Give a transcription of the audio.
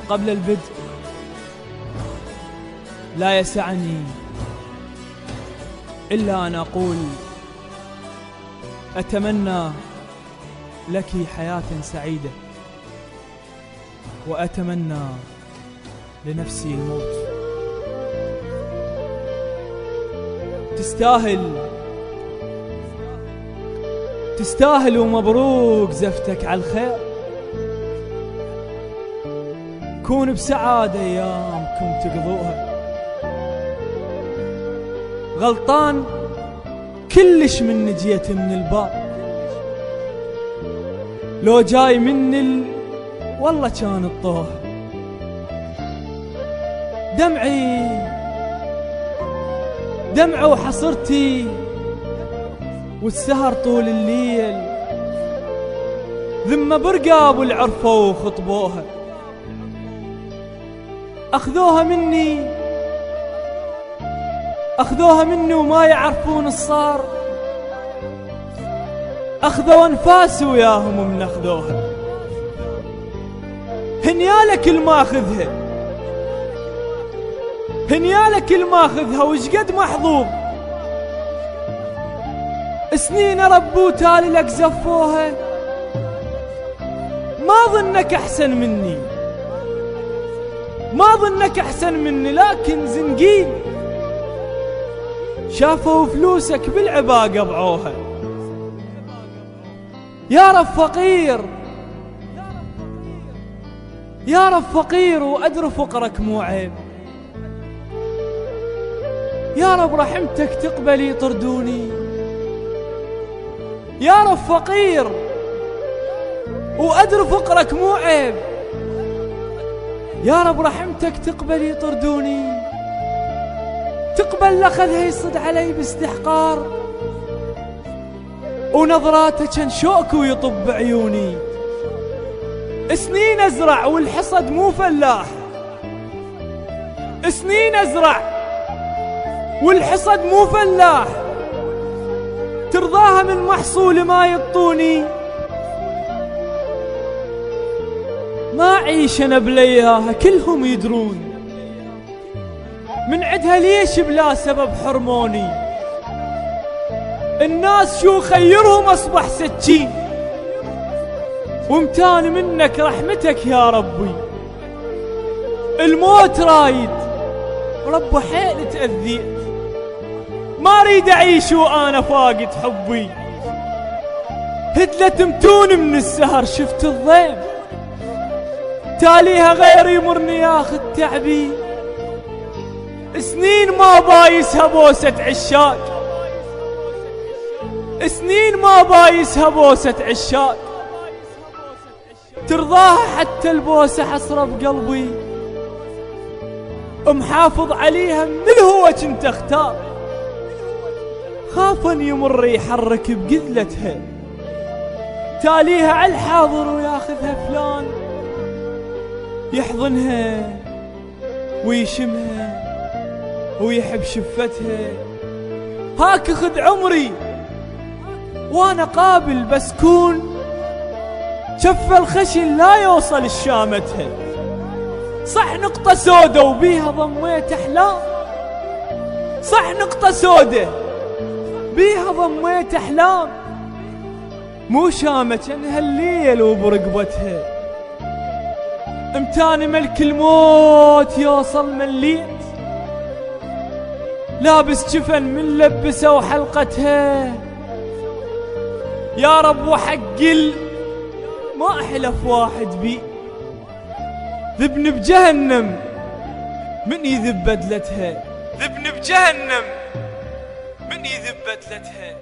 قبل البدء لا يسعني إلا أن أقول أتمنى لك حياة سعيدة، وأتمنى لنفسي الموت. تستاهل ومبروك زفتك على الخير. كون بسعادة أيامكم تقضوها. غلطان كلش من جيت من الباب، لو جاي من والله كان الطوه. دمعي وحصرتي والسهر طول الليل، ذم برقاب والعرفوا وخطبوها. أخذوها مني وما يعرفون الصار. أخذوا أنفاس وياهم ومن أخذوها. هنيالك الماخذها، هنيالك الماخذها وش قد محظوظ. سنين ربو تالي لك زفوها. ما ظنك أحسن مني، ما ظنك أحسن مني، لكن زنقين شافوا فلوسك بالعباقة ضعوها. يا رب فقير، يا رب فقير وأدري فقرك مو عيب. يا رب رحمتك تقبلي طردوني. يا رب فقير وأدري فقرك مو عيب. يا رب رحمتك تقبلي طردوني. تقبل لأخذها يصد علي باستحقار، ونظراته كان شوك ويطب عيوني. سنين أزرع والحصد مو فلاح، سنين أزرع والحصد مو فلاح. ترضاها من محصول ما يطوني. ما أعيش أنا بلياها كلهم يدرون. من عدها ليش بلا سبب حرموني. الناس شو خيرهم أصبح سكين، وامتان منك رحمتك يا ربي. الموت رايد رب حيل تأذيت. ما اريد اعيش وانا فاقد حبي. هدلة متون من السهر شفت الضيم، تاليها غير يمرني ياخذ تعبي. سنين ما بايسها بوسة عشاق، سنين ما بايسها بوسة عشاق. ترضاها حتى البوسة حسرة بقلبي. محافظ عليها من الهوى كنت اختار. خاف ان يمر يحرك بقذلتها، تاليها على الحاضر وياخذها فلان. يحضنها ويشمها ويحب شفتها. هاك خذ عمري وانا قابل بس كون شف الخشن لا يوصل الشامتها. صح نقطة سودة وبيها ضميت احلام، صح نقطة سودة بيها ضميت احلام. مو شامت انها الليل وبرقبتها. امتاني ملك الموت يوصل مليت، لابس جفن من لبسه وحلقتها. يا رب وحق ما احلف واحد بي. ذبن بجهنم من يذب بدلتها، ذبن بجهنم من يذب بدلتها.